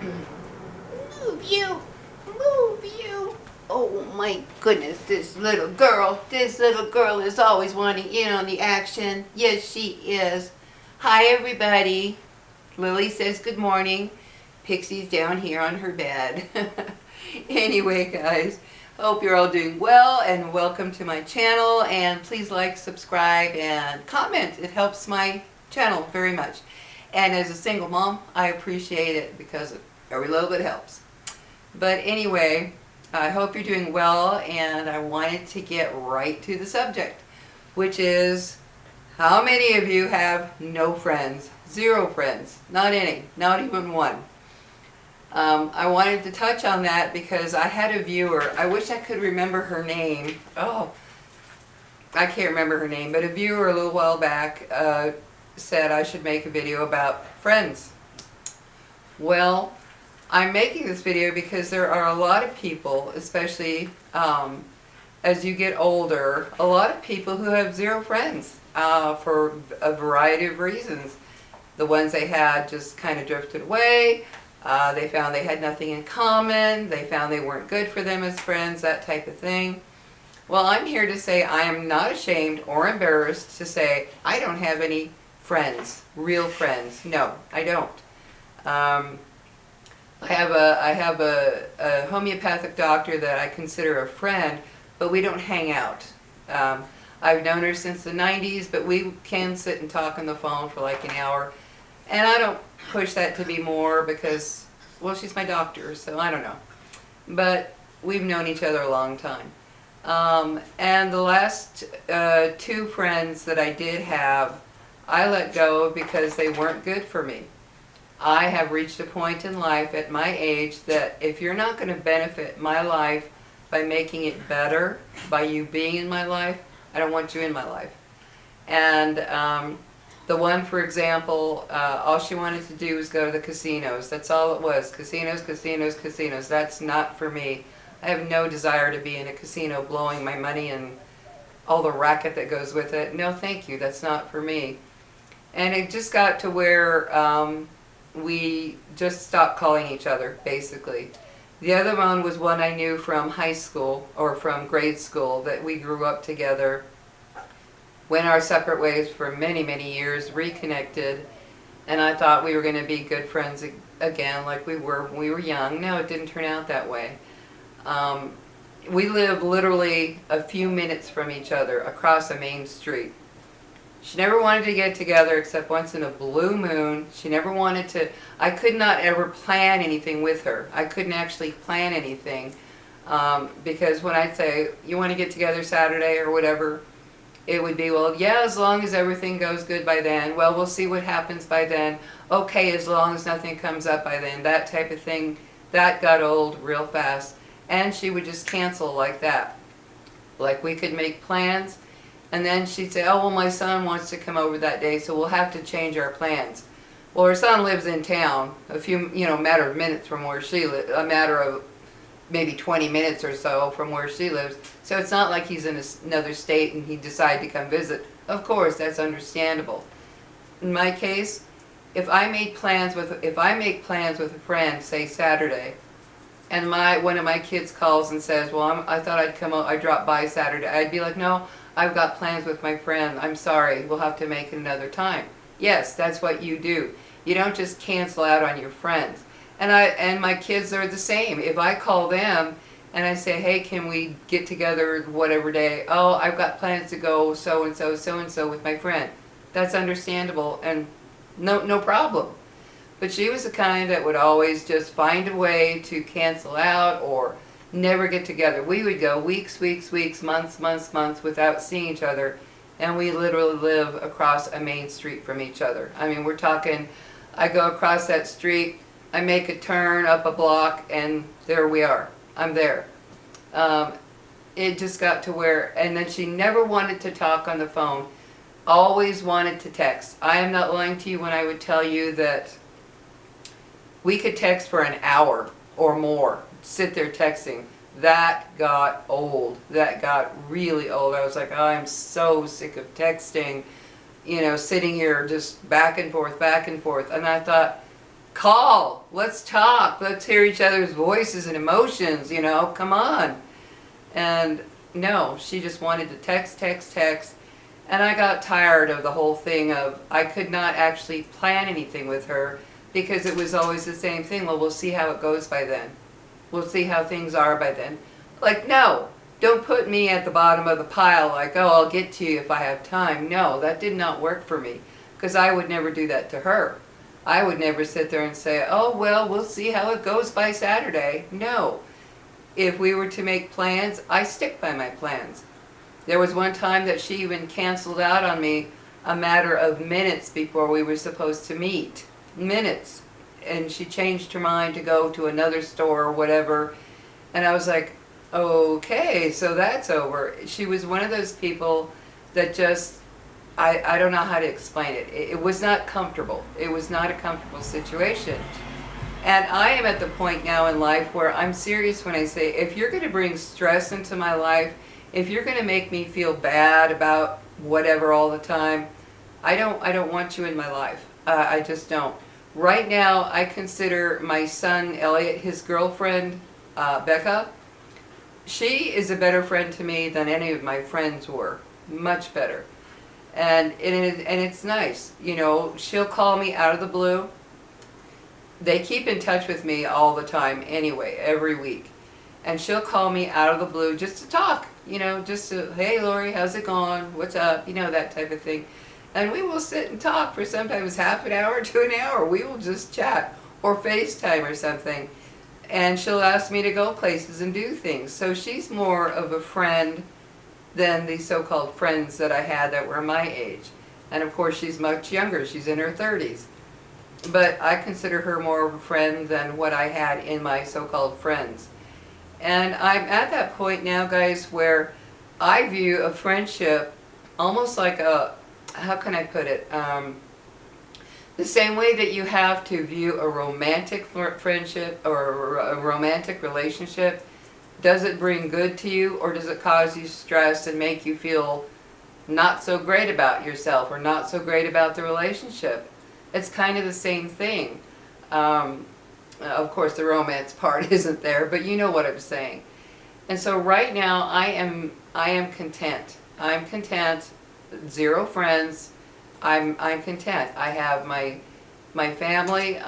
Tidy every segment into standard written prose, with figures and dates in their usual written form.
Move you! Move you! Oh my goodness, this little girl. This little girl is always wanting in on the action. Yes, she is. Hi, everybody. Lily says good morning. Pixie's down here on her bed. Anyway, guys, hope you're all doing well and welcome to my channel. And please like, subscribe, and comment. It helps my channel very much. And as a single mom, I appreciate it because every little bit helps. But anyway, I hope you're doing well, and I wanted to get right to the subject, which is how many of you have no friends? Zero friends. Not any. Not even one. I wanted to touch on that because I had a viewer. I wish I could remember her name. Oh, I can't remember her name, but a viewer a little while back said I should make a video about friends. Well, I'm making this video because there are a lot of people, especially as you get older, a lot of people who have zero friends for a variety of reasons. The ones they had just kind of drifted away. They found they had nothing in common. They found they weren't good for them as friends, that type of thing. Well, I'm here to say I am not ashamed or embarrassed to say I don't have any friends, real friends. No, I don't. I have a homeopathic doctor that I consider a friend, but we don't hang out. I've known her since the 90s, but we can sit and talk on the phone for like an hour. And I don't push that to be more because, well, she's my doctor, so I don't know. But we've known each other a long time. And the last two friends that I did have, I let go because they weren't good for me. I have reached a point in life at my age that if you're not going to benefit my life by making it better, by you being in my life, I don't want you in my life. And the one, for example, all she wanted to do was go to the casinos. That's all it was. Casinos, casinos, casinos. That's not for me. I have no desire to be in a casino blowing my money and all the racket that goes with it. No, thank you. That's not for me. And it just got to where we just stopped calling each other, basically. The other one was one I knew from high school, or from grade school, that we grew up together, went our separate ways for many, many years, reconnected, and I thought we were going to be good friends again like we were when we were young. No, it didn't turn out that way. We live literally a few minutes from each other across a main street. She never wanted to get together except once in a blue moon. She never wanted to. I could not ever plan anything with her. I couldn't actually plan anything because when I'd say, you want to get together Saturday or whatever, it would be, well, yeah, as long as everything goes good by then. Well, we'll see what happens by then. Okay, as long as nothing comes up by then. That type of thing. That got old real fast. And she would just cancel like that. Like we could make plans. And then she'd say, oh, well, my son wants to come over that day, so we'll have to change our plans. Well, her son lives in town, a few, matter of minutes from where she lives, a matter of maybe 20 minutes or so from where she lives. So it's not like he's in another state and he decided to come visit. Of course, that's understandable. In my case, if I make plans with a friend, say Saturday, and one of my kids calls and says, well, I thought I'd come out, I dropped by Saturday, I'd be like, no, I've got plans with my friend. I'm sorry. We'll have to make it another time. Yes, that's what you do. You don't just cancel out on your friends. And my kids are the same. If I call them and I say, hey, can we get together whatever day? Oh, I've got plans to go so-and-so, so-and-so with my friend. That's understandable and no problem. But she was the kind that would always just find a way to cancel out or never get together. We would go weeks, months without seeing each other, and we literally live across a main street from each other. I mean, we're talking, I go across that street, I make a turn up a block, and there we are. I'm there. It just got to where, and then she never wanted to talk on the phone, always wanted to text. I am not lying to you when I would tell you that we could text for an hour or more. Sit there texting. That got old. That got really old. I was like, oh, I'm so sick of texting, sitting here just back and forth. And I thought, call, let's talk, let's hear each other's voices and emotions, come on. And no, she just wanted to text, text, text. And I got tired of the whole thing of I could not actually plan anything with her because it was always the same thing. Well, we'll see how it goes by then. We'll see how things are by then. Like, no, don't put me at the bottom of the pile like, oh, I'll get to you if I have time. No, that did not work for me because I would never do that to her. I would never sit there and say, oh, well, we'll see how it goes by Saturday. No. If we were to make plans, I stick by my plans. There was one time that she even canceled out on me a matter of minutes before we were supposed to meet. Minutes. And she changed her mind to go to another store or whatever. And I was like, okay, so that's over. She was one of those people that just, I don't know how to explain it. It was not comfortable. It was not a comfortable situation. And I am at the point now in life where I'm serious when I say, if you're going to bring stress into my life, if you're going to make me feel bad about whatever all the time, I don't want you in my life. I just don't. Right now, I consider my son, Elliot, his girlfriend, Becca, she is a better friend to me than any of my friends were. Much better. And it's nice. She'll call me out of the blue. They keep in touch with me all the time anyway, every week. And she'll call me out of the blue just to talk, just to, hey Lori, how's it going? What's up? That type of thing. And we will sit and talk for sometimes half an hour to an hour. We will just chat or FaceTime or something. And she'll ask me to go places and do things. So she's more of a friend than the so-called friends that I had that were my age. And of course she's much younger. She's in her 30s. But I consider her more of a friend than what I had in my so-called friends. And I'm at that point now, guys, where I view a friendship almost like a, how can I put it? The same way that you have to view a romantic friendship or a romantic relationship. Does it bring good to you, or does it cause you stress and make you feel not so great about yourself or not so great about the relationship? It's kind of the same thing. Of course, the romance part isn't there, but you know what I'm saying. And so right now, I am content. I'm content. 0 friends. I'm content. I have my family,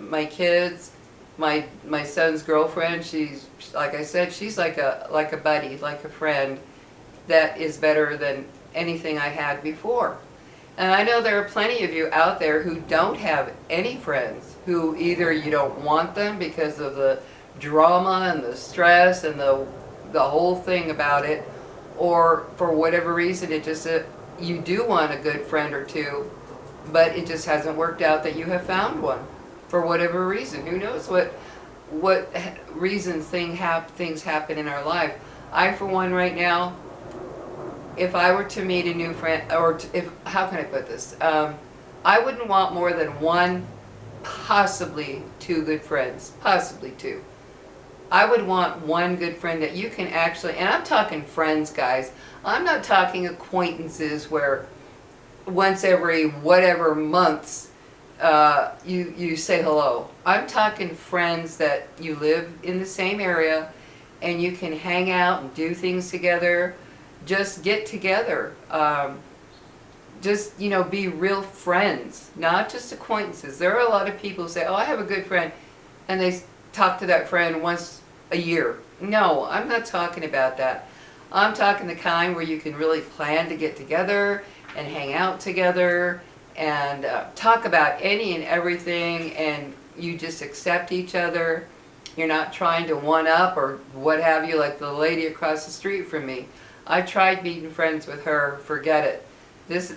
my kids, my son's girlfriend. She's, like I said, she's like a buddy, like a friend that is better than anything I had before. And I know there are plenty of you out there who don't have any friends, who either you don't want them because of the drama and the stress and the whole thing about it, or for whatever reason it just you do want a good friend or two, but it just hasn't worked out that you have found one for whatever reason. Who knows what reasons things happen in our life. I, for one, right now, if I were to meet a new friend, or how can I put this? I wouldn't want more than 1, possibly 2 good friends, possibly 2. I would want 1 good friend that you can actually, and I'm talking friends, guys. I'm not talking acquaintances where once every whatever months you say hello. I'm talking friends that you live in the same area and you can hang out and do things together. Just get together. Just, be real friends, not just acquaintances. There are a lot of people who say, oh, I have a good friend, and they talk to that friend once a year. No, I'm not talking about that. I'm talking the kind where you can really plan to get together and hang out together and talk about any and everything, and you just accept each other. You're not trying to one-up or what have you, like the lady across the street from me. I tried meeting friends with her, forget it.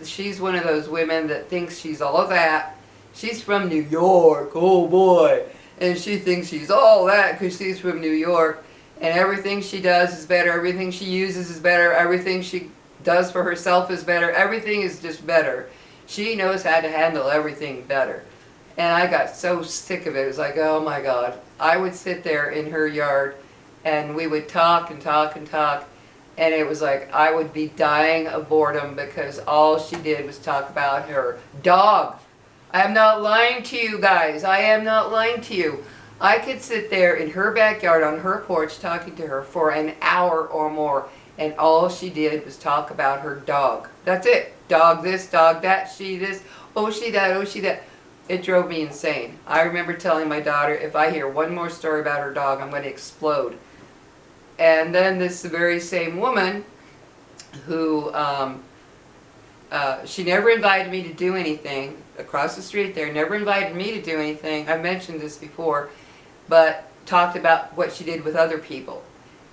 She's one of those women that thinks she's all of that. She's from New York, oh boy. And she thinks she's all that because she's from New York. And everything she does is better, everything she uses is better, everything she does for herself is better, everything is just better. She knows how to handle everything better. And I got so sick of it. It was like, oh my God. I would sit there in her yard and we would talk and talk and talk. And it was like I would be dying of boredom because all she did was talk about her dog. I am not lying to you guys. I am not lying to you. I could sit there in her backyard on her porch talking to her for an hour or more, and all she did was talk about her dog. That's it. Dog this, dog that, she this, oh she that, oh she that. It drove me insane. I remember telling my daughter, if I hear one more story about her dog, I'm going to explode. And then this very same woman who, she never invited me to do anything, across the street there, never invited me to do anything, I mentioned this before, but talked about what she did with other people.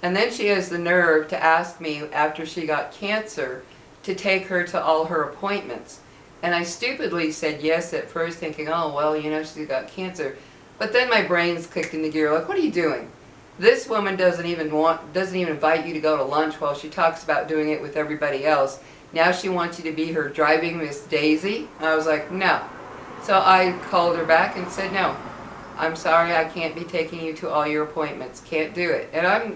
And then she has the nerve to ask me, after she got cancer, to take her to all her appointments. And I stupidly said yes at first, thinking, oh, well, you know, she's got cancer. But then my brain's kicked into gear, like, what are you doing? This woman doesn't even invite you to go to lunch while she talks about doing it with everybody else. Now she wants you to be her driving Miss Daisy. I was like, no. So I called her back and said, no, I'm sorry, I can't be taking you to all your appointments. Can't do it. And I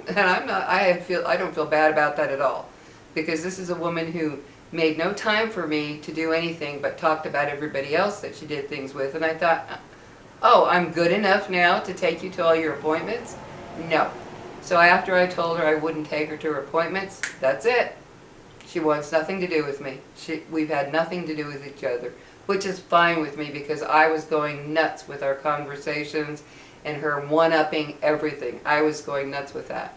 don't feel bad about that at all, because this is a woman who made no time for me to do anything but talked about everybody else that she did things with. And I thought, oh, I'm good enough now to take you to all your appointments? No. So after I told her I wouldn't take her to her appointments, that's it. She wants nothing to do with me. We've had nothing to do with each other, which is fine with me, because I was going nuts with our conversations and her one-upping everything. I was going nuts with that.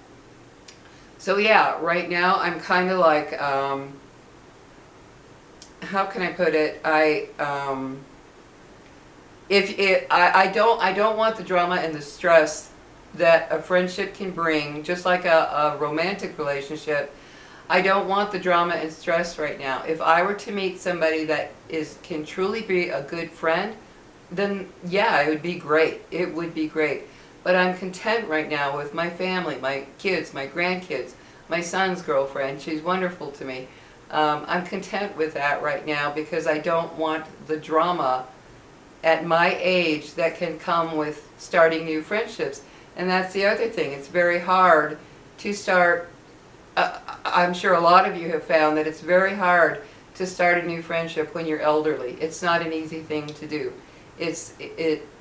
So yeah, right now I'm kind of like, how can I put it? I don't want the drama and the stress that a friendship can bring, just like a romantic relationship. I don't want the drama and stress right now. If I were to meet somebody that can truly be a good friend, then yeah, it would be great. It would be great. But I'm content right now with my family, my kids, my grandkids, my son's girlfriend. She's wonderful to me. I'm content with that right now, because I don't want the drama at my age that can come with starting new friendships. And that's the other thing. It's very hard to start. I'm sure a lot of you have found that it's very hard to start a new friendship when you're elderly. It's not an easy thing to do.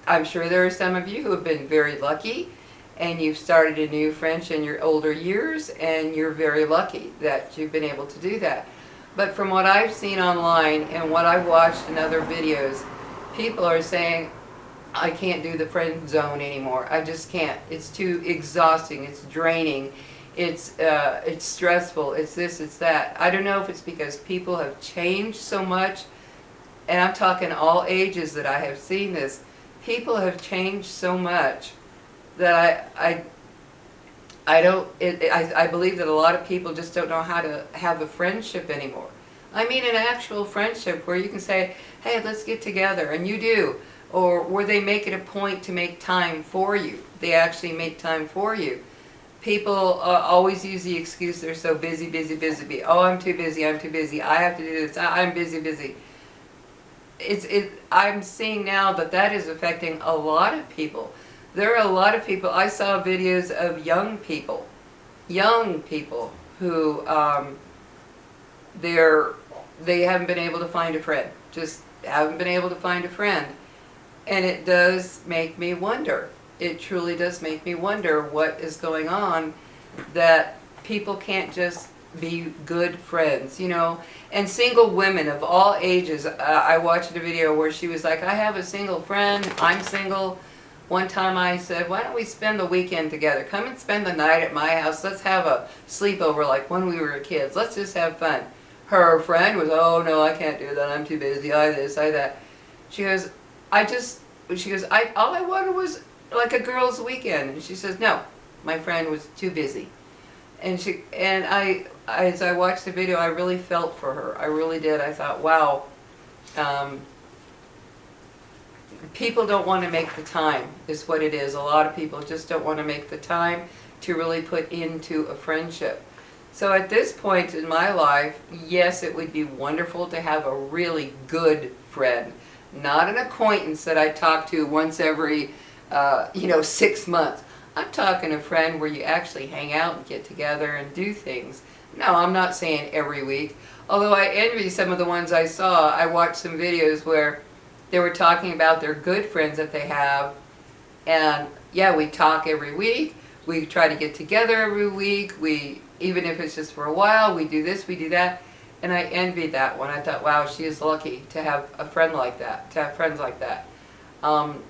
I'm sure there are some of you who have been very lucky, and you've started a new friendship in your older years, and you're very lucky that you've been able to do that. But from what I've seen online and what I've watched in other videos, people are saying, I can't do the friend zone anymore. I just can't. It's too exhausting. It's draining. It's stressful. It's this, it's that. I don't know if it's because people have changed so much, and I'm talking all ages that I have seen this. People have changed so much that I believe that a lot of people just don't know how to have a friendship anymore. I mean an actual friendship where you can say, hey, let's get together, and you do. Or where they make it a point to make time for you. They actually make time for you. People always use the excuse they're so busy, busy, busy. Oh, I'm too busy, I'm too busy. I have to do this, I'm busy, busy. I'm seeing now that that is affecting a lot of people. There are a lot of people, I saw videos of young people who they haven't been able to find a friend, just haven't been able to find a friend. And it does make me wonder. It truly does make me wonder what is going on, that people can't just be good friends, you know. And single women of all ages, I watched a video where she was like, I have a single friend, I'm single. One time I said, why don't we spend the weekend together? Come and spend the night at my house. Let's have a sleepover like when we were kids. Let's just have fun. Her friend was, oh no, I can't do that. I'm too busy. I this, I that. She goes, all I wanted was like a girls' weekend. And she says, no, my friend was too busy. And as I watched the video, I really felt for her. I really did. I thought, wow, people don't want to make the time, is what it is. A lot of people just don't want to make the time to really put into a friendship. So at this point in my life, yes, it would be wonderful to have a really good friend. Not an acquaintance that I talk to once every, 6 months. I'm talking a friend where you actually hang out and get together and do things. No, I'm not saying every week. Although I envy some of the ones I saw. I watched some videos where they were talking about their good friends that they have. And yeah, we talk every week. We try to get together every week. Even if it's just for a while, we do this, we do that. And I envied that one. I thought, wow, she is lucky to have a friend like that, to have friends like that. Um,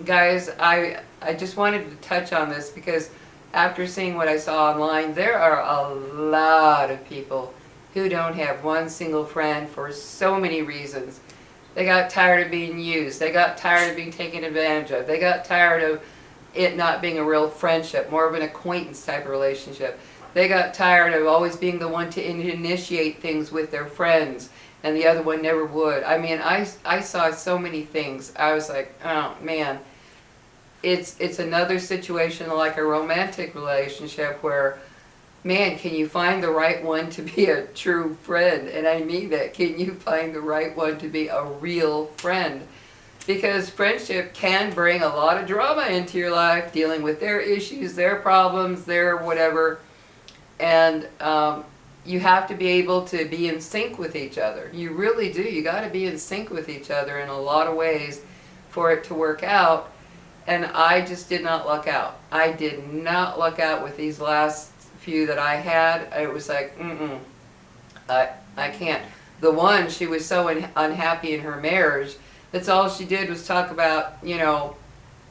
guys, I just wanted to touch on this because after seeing what I saw online, there are a lot of people who don't have one single friend for so many reasons. They got tired of being used. They got tired of being taken advantage of. They got tired of it not being a real friendship, more of an acquaintance type of relationship. They got tired of always being the one to initiate things with their friends, and the other one never would. I mean, I saw so many things. I was like, oh man, it's another situation like a romantic relationship where, man, can you find the right one to be a true friend? And I mean that. Can you find the right one to be a real friend? Because friendship can bring a lot of drama into your life, dealing with their issues, their problems, their whatever. And you have to be able to be in sync with each other. You really do. You got to be in sync with each other in a lot of ways for it to work out. And I just did not luck out. I did not luck out with these last few that I had. It was like, I can't. The one, she was so unhappy in her marriage. That's all she did was talk about, you know,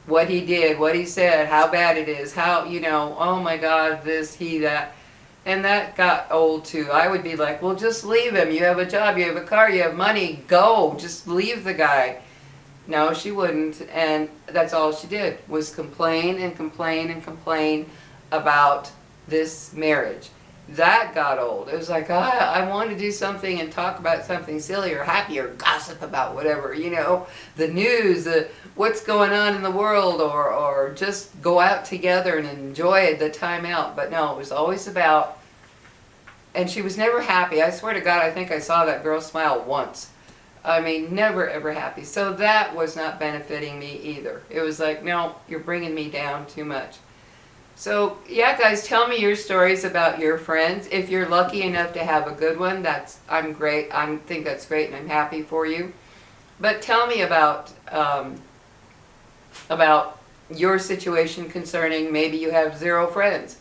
what he did, what he said, how bad it is, how, you know, oh my God, this, he, that. And that got old too. I would be like, well, just leave him. You have a job, you have a car, you have money, go. Just leave the guy. No, she wouldn't. And that's all she did was complain and complain and complain about this marriage. That got old. It was like, I want to do something and talk about something silly or happy or gossip about whatever, you know, the news, what's going on in the world, or just go out together and enjoy the time out. But no, it was always about, and she was never happy. I swear to God, I think I saw that girl smile once. I mean, never ever happy. So that was not benefiting me either. It was like, no, you're bringing me down too much. So, yeah, guys, tell me your stories about your friends. If you're lucky enough to have a good one, I'm great. I think that's great, and I'm happy for you. But tell me about your situation concerning maybe you have 0 friends.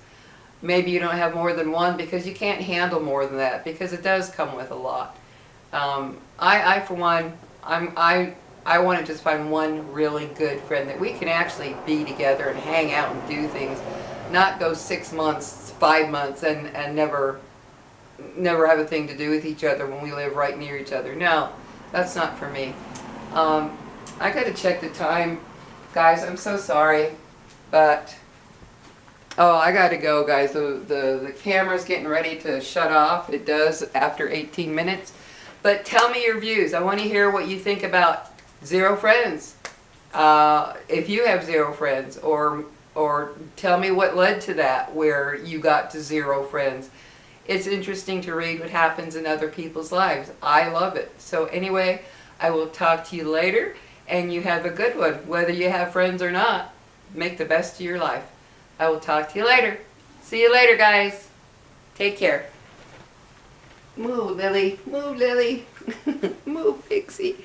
Maybe you don't have more than one because you can't handle more than that, because it does come with a lot. I for one, I want to just find one really good friend that we can actually be together and hang out and do things, not go 6 months, 5 months and never have a thing to do with each other when we live right near each other. No, that's not for me. I got to check the time, guys. I'm so sorry, but oh, I got to go, guys. The camera's getting ready to shut off. It does after 18 minutes. But tell me your views. I want to hear what you think about 0 friends. If you have 0 friends, or tell me what led to that, where you got to 0 friends. It's interesting to read what happens in other people's lives. I love it. So anyway, I will talk to you later, and you have a good one. Whether you have friends or not, make the best of your life. I will talk to you later. See you later, guys. Take care. Move, Lily. Move, Lily. Move, Pixie.